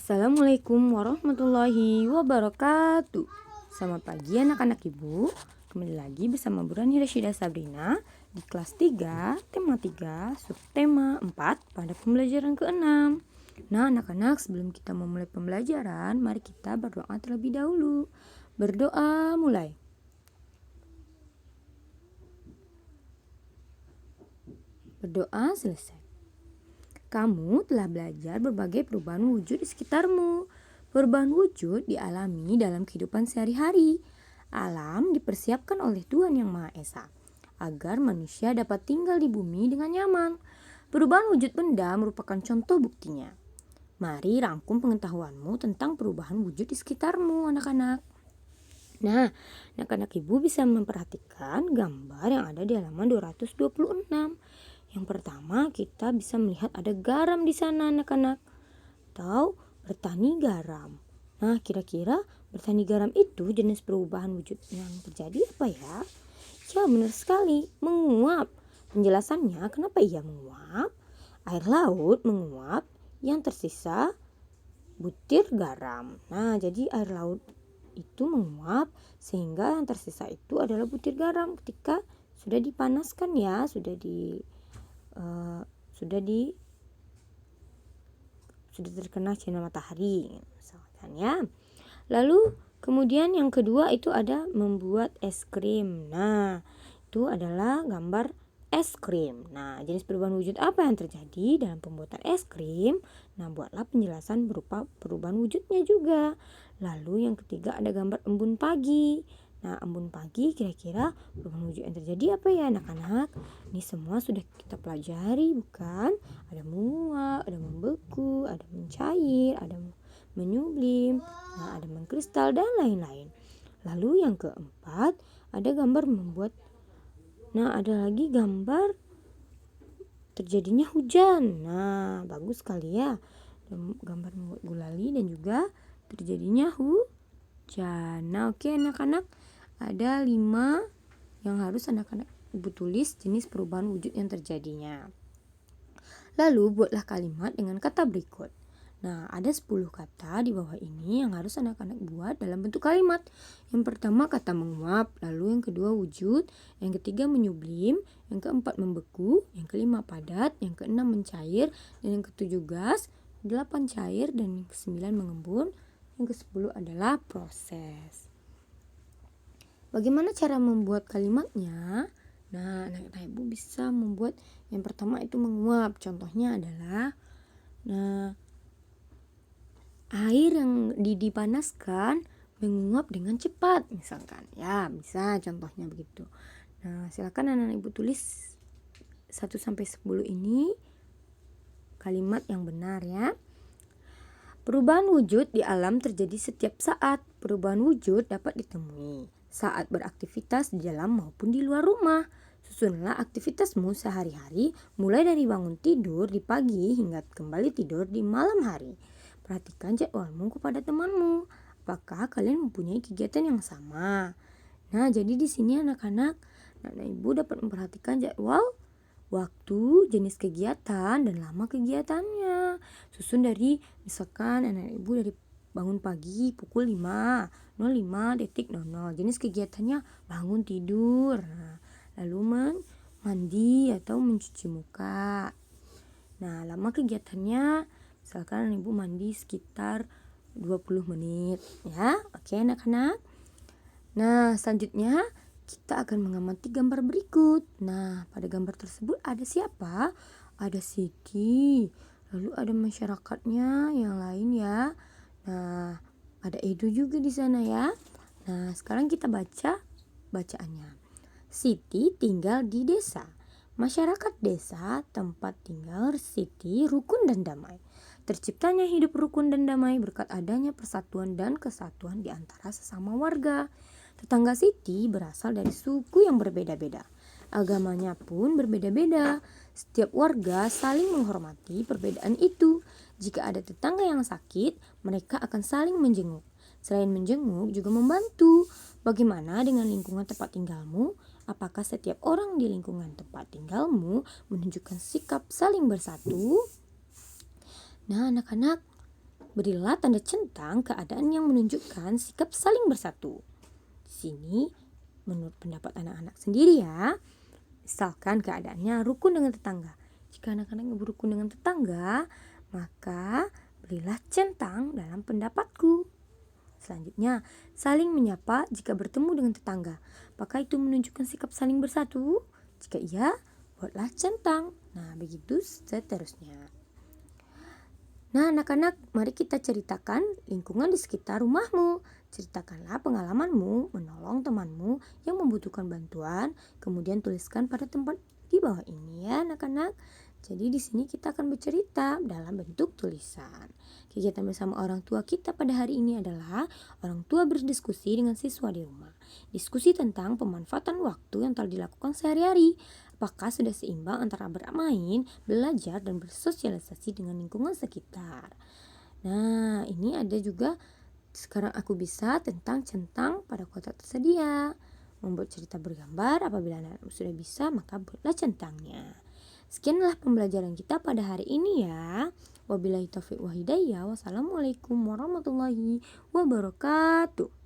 Assalamualaikum warahmatullahi wabarakatuh. Selamat pagi anak-anak ibu. Kembali lagi bersama Bu Rani Rasyidah Sabrina di kelas 3, tema 3, subtema 4 pada pembelajaran ke-6. Nah anak-anak, sebelum kita memulai pembelajaran, mari kita berdoa terlebih dahulu. Berdoa mulai. Berdoa selesai. Kamu telah belajar berbagai perubahan wujud di sekitarmu. Perubahan wujud dialami dalam kehidupan sehari-hari. Alam dipersiapkan oleh Tuhan Yang Maha Esa agar manusia dapat tinggal di bumi dengan nyaman. Perubahan wujud benda merupakan contoh buktinya. Mari rangkum pengetahuanmu tentang perubahan wujud di sekitarmu, anak-anak. Nah, anak-anak ibu bisa memperhatikan gambar yang ada di halaman 226. Yang pertama, kita bisa melihat ada garam di sana, anak-anak. Atau bertani garam. Nah, kira-kira bertani garam itu jenis perubahan wujud yang terjadi apa ya? Ya, benar sekali, menguap. Penjelasannya, kenapa ia menguap? Air laut menguap, yang tersisa butir garam. Nah, jadi air laut itu menguap sehingga yang tersisa itu adalah butir garam ketika sudah dipanaskan ya, sudah terkena sinar matahari misalkan ya. Lalu kemudian yang kedua itu ada membuat es krim. Nah, itu adalah gambar es krim. Nah, jenis perubahan wujud apa yang terjadi dalam pembuatan es krim? Nah, buatlah penjelasan berupa perubahan wujudnya juga. Lalu yang ketiga ada gambar embun pagi. Nah, embun pagi kira-kira perubahan wujud yang terjadi apa ya anak-anak? Ini semua sudah kita pelajari bukan? Ada menguap, ada membeku, ada mencair, ada menyublim, nah ada mengkristal dan lain-lain. Lalu yang keempat ada gambar membuat. Nah, ada lagi gambar terjadinya hujan. Nah, bagus sekali ya. Gambar membuat gulali dan juga terjadinya hujan. Nah, oke anak-anak. Ada 5 yang harus anak-anak ibu tulis jenis perubahan wujud yang terjadinya. Lalu buatlah kalimat dengan kata berikut. Nah, ada 10 kata di bawah ini yang harus anak-anak buat dalam bentuk kalimat. Yang pertama kata menguap, lalu yang kedua wujud, yang ketiga menyublim, yang keempat membeku, yang kelima padat, yang keenam mencair, dan yang ketujuh gas, 8 cair, dan yang ke-9 mengembun, yang ke-10 adalah proses. Bagaimana cara membuat kalimatnya? Nah, anak-anak ibu bisa membuat yang pertama itu menguap. Contohnya adalah, air yang dipanaskan menguap dengan cepat, misalkan. Ya, bisa contohnya begitu. Nah, silakan anak-anak ibu tulis 1-10 ini kalimat yang benar ya. Perubahan wujud di alam terjadi setiap saat. Perubahan wujud dapat ditemui saat beraktivitas di dalam maupun di luar rumah. Susunlah aktivitasmu sehari-hari mulai dari bangun tidur di pagi hingga kembali tidur di malam hari. Perhatikan jadwalmu kepada temanmu. Apakah kalian mempunyai kegiatan yang sama? Nah, jadi di sini anak-anak ibu dapat memperhatikan jadwal, waktu, jenis kegiatan, dan lama kegiatannya. Susun dari misalkan anak ibu dari bangun pagi pukul 5.05.00. Jenis kegiatannya bangun tidur. Lalu mandi atau mencuci muka. Nah, lama kegiatannya misalkan anak ibu mandi sekitar 20 menit ya. Oke anak-anak. Nah, selanjutnya kita akan mengamati gambar berikut. Nah, pada gambar tersebut ada siapa? Ada Siti. Lalu ada masyarakatnya yang lain ya. Nah, ada Edo juga di sana ya. Nah, sekarang kita baca bacaannya. Siti tinggal di desa. Masyarakat desa tempat tinggal Siti rukun dan damai. Terciptanya hidup rukun dan damai berkat adanya persatuan dan kesatuan di antara sesama warga. Tetangga Siti berasal dari suku yang berbeda-beda. Agamanya pun berbeda-beda. Setiap warga saling menghormati perbedaan itu. Jika ada tetangga yang sakit, mereka akan saling menjenguk. Selain menjenguk, juga membantu. Bagaimana dengan lingkungan tempat tinggalmu? Apakah setiap orang di lingkungan tempat tinggalmu menunjukkan sikap saling bersatu? Nah, anak-anak, berilah tanda centang keadaan yang menunjukkan sikap saling bersatu. Di sini menurut pendapat anak-anak sendiri ya. Misalkan keadaannya rukun dengan tetangga. Jika anak-anak berukun dengan tetangga, maka berilah centang dalam pendapatku. Selanjutnya, saling menyapa jika bertemu dengan tetangga. Apakah itu menunjukkan sikap saling bersatu? Jika iya, buatlah centang. Nah, begitu seterusnya. Nah, anak-anak, mari kita ceritakan lingkungan di sekitar rumahmu. Ceritakanlah pengalamanmu menolong temanmu yang membutuhkan bantuan, kemudian tuliskan pada tempat di bawah ini ya, anak-anak. Jadi di sini kita akan bercerita dalam bentuk tulisan. Kegiatan bersama orang tua kita pada hari ini adalah orang tua berdiskusi dengan siswa di rumah. Diskusi tentang pemanfaatan waktu yang telah dilakukan sehari-hari. Apakah sudah seimbang antara bermain, belajar, dan bersosialisasi dengan lingkungan sekitar? Nah, ini ada juga sekarang aku bisa tentang centang pada kotak tersedia. Membuat cerita bergambar, apabila anak sudah bisa, maka buatlah centangnya. Sekianlah pembelajaran kita pada hari ini ya. Wabillahi taufiq wa hidayah. Wassalamualaikum warahmatullahi wabarakatuh.